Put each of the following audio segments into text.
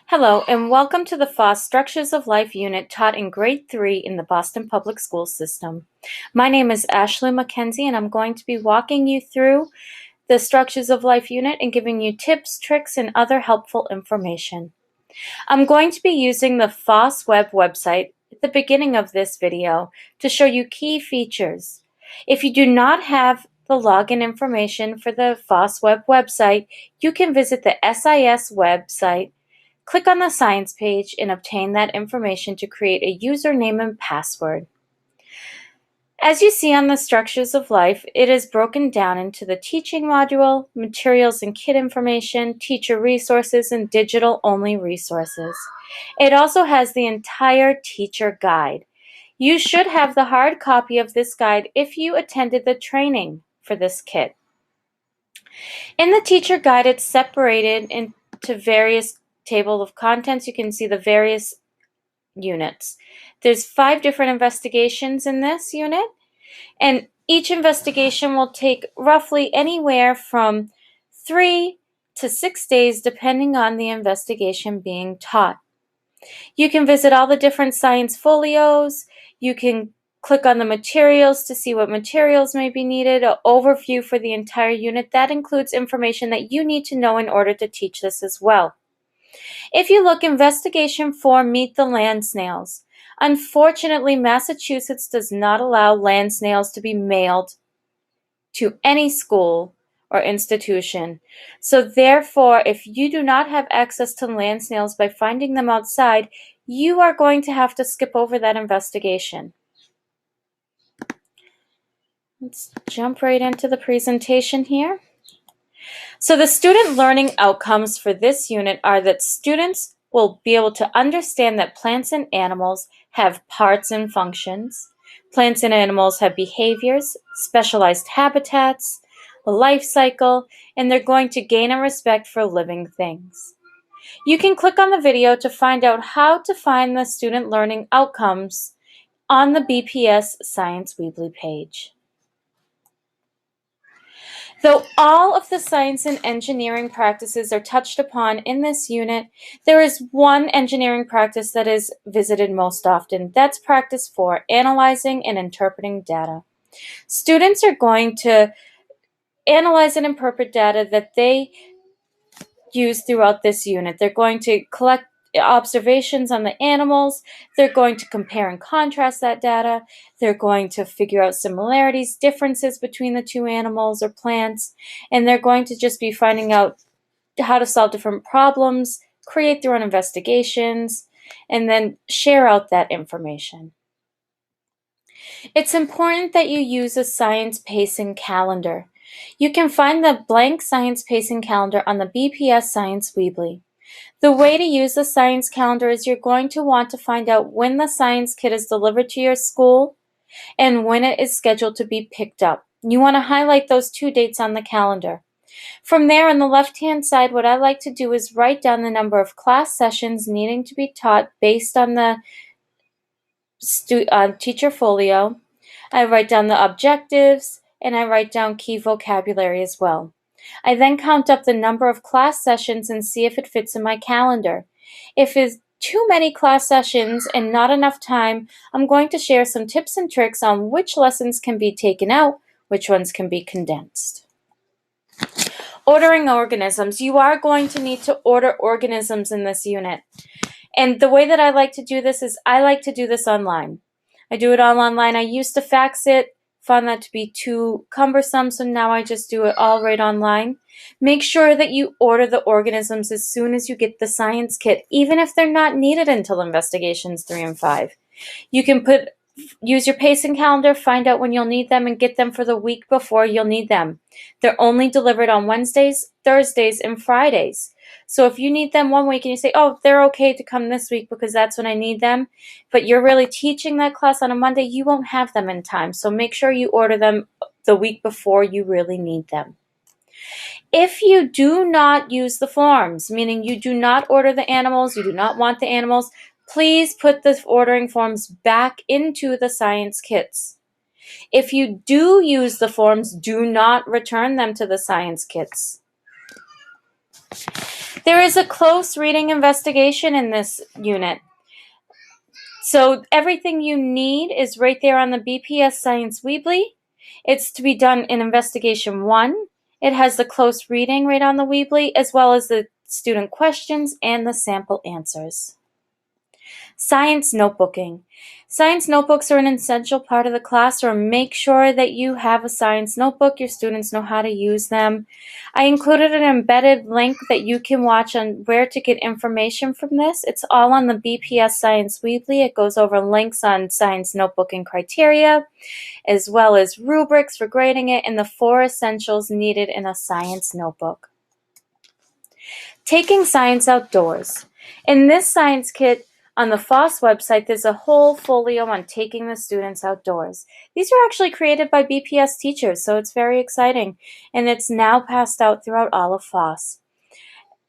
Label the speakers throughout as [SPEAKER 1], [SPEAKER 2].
[SPEAKER 1] Hello, and welcome to the FOSS Structures of Life unit taught in Grade 3 in the Boston Public School System. My name is Ashley McKenzie, and I'm going to be walking you through the Structures of Life unit and giving you tips, tricks, and other helpful information. I'm going to be using the FOSS Web website at the beginning of this video to show you key features. If you do not have the login information for the FOSS Web website, you can visit the SIS website. Click on the Science page and obtain that information to create a username and password. As you see on the Structures of Life, it is broken down into the teaching module, materials and kit information, teacher resources, and digital-only resources. It also has the entire teacher guide. You should have the hard copy of this guide if you attended the training for this kit. In the teacher guide, it's separated into various table of contents. You can see the various units. There's 5 different investigations in this unit, and each investigation will take roughly anywhere from 3 to 6 days depending on the investigation being taught. You can visit all the different science folios. You can click on the materials to see what materials may be needed, an overview for the entire unit. That includes information that you need to know in order to teach this as well. If you look, Investigation 4, Meet the Land Snails. Unfortunately, Massachusetts does not allow land snails to be mailed to any school or institution. So therefore, if you do not have access to land snails by finding them outside, you are going to have to skip over that investigation. Let's jump right into the presentation here. So the student learning outcomes for this unit are that students will be able to understand that plants and animals have parts and functions. Plants and animals have behaviors, specialized habitats, a life cycle, and they're going to gain a respect for living things. You can click on the video to find out how to find the student learning outcomes on the BPS Science Weebly page. Though all of the science and engineering practices are touched upon in this unit, there is one engineering practice that is visited most often. That's practice 4, analyzing and interpreting data. Students are going to analyze and interpret data that they use throughout this unit. They're going to collect observations on the animals. They're going to compare and contrast that data. They're going to figure out similarities, differences between the two animals or plants, and they're going to just be finding out how to solve different problems, create their own investigations, and then share out that information. It's important that you use a science pacing calendar. You can find the blank science pacing calendar on the BPS Science Weebly. The way to use the science calendar is you're going to want to find out when the science kit is delivered to your school and when it is scheduled to be picked up. You want to highlight those 2 dates on the calendar. From there, on the left-hand side, what I like to do is write down the number of class sessions needing to be taught based on the teacher folio. I write down the objectives, and I write down key vocabulary as well. I then count up the number of class sessions and see if it fits in my calendar. If it's too many class sessions and not enough time, I'm going to share some tips and tricks on which lessons can be taken out, which ones can be condensed. Ordering organisms. You are going to need to order organisms in this unit. And the way that I like to do this is I like to do this online. I do it all online. I used to fax it, found that to be too cumbersome, so now I just do it all right online. Make sure that you order the organisms as soon as you get the science kit, even if they're not needed until investigations 3 and 5. You can use your pacing calendar, find out when you'll need them, and get them for the week before you'll need them. They're only delivered on Wednesdays, Thursdays, and Fridays. So if you need them one week and you say, oh, they're okay to come this week because that's when I need them, but you're really teaching that class on a Monday, you won't have them in time. So make sure you order them the week before you really need them. If you do not use the forms, meaning you do not order the animals, you do not want the animals, please put the ordering forms back into the science kits. If you do use the forms, do not return them to the science kits. There is a close reading investigation in this unit. So everything you need is right there on the BPS Science Weebly. It's to be done in Investigation 1. It has the close reading right on the Weebly, as well as the student questions and the sample answers. Science notebooking. Science notebooks are an essential part of the classroom. Make sure that you have a science notebook. Your students know how to use them. I included an embedded link that you can watch on where to get information from this. It's all on the BPS Science Weebly. It goes over links on science notebooking criteria, as well as rubrics for grading it, and the 4 essentials needed in a science notebook. Taking science outdoors. In this science kit, on the FOSS website, there's a whole folio on taking the students outdoors. These are actually created by BPS teachers, so it's very exciting, and it's now passed out throughout all of FOSS.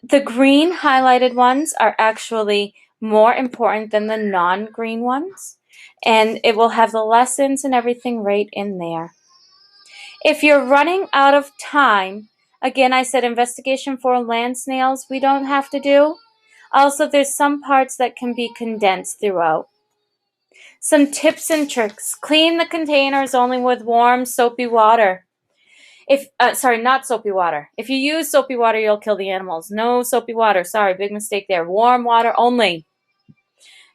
[SPEAKER 1] The green highlighted ones are actually more important than the non-green ones, and it will have the lessons and everything right in there. If you're running out of time, again, I said investigation for land snails we don't have to do. Also, there's some parts that can be condensed throughout. Some tips and tricks. Clean the containers only with warm, soapy water. Not soapy water. If you use soapy water, you'll kill the animals. No soapy water. Sorry, big mistake there. Warm water only.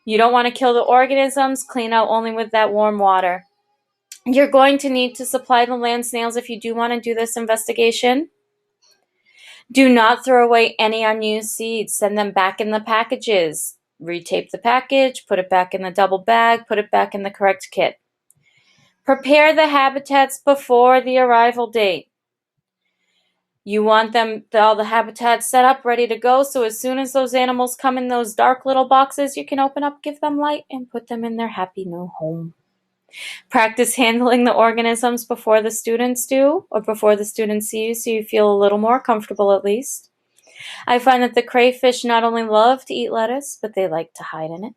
[SPEAKER 1] You don't want to kill the organisms. Clean out only with that warm water. You're going to need to supply the land snails if you do want to do this investigation. Do not throw away any unused seeds. Send them back in the packages. Retape the package, put it back in the double bag, put it back in the correct kit. Prepare the habitats before the arrival date. You want all the habitats set up, ready to go, so as soon as those animals come in those dark little boxes, you can open up, give them light, and put them in their happy new home. Practice handling the organisms before the students do, or before the students see you, so you feel a little more comfortable at least. I find that the crayfish not only love to eat lettuce, but they like to hide in it.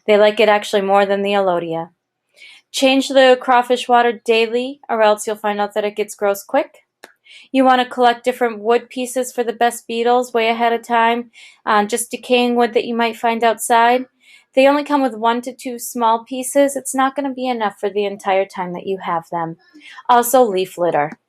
[SPEAKER 1] They like it actually more than the Alodia. Change the crawfish water daily, or else you'll find out that it gets gross quick. You want to collect different wood pieces for the best beetles way ahead of time, just decaying wood that you might find outside. They only come with 1 to 2 small pieces. It's not going to be enough for the entire time that you have them. Also, leaf litter.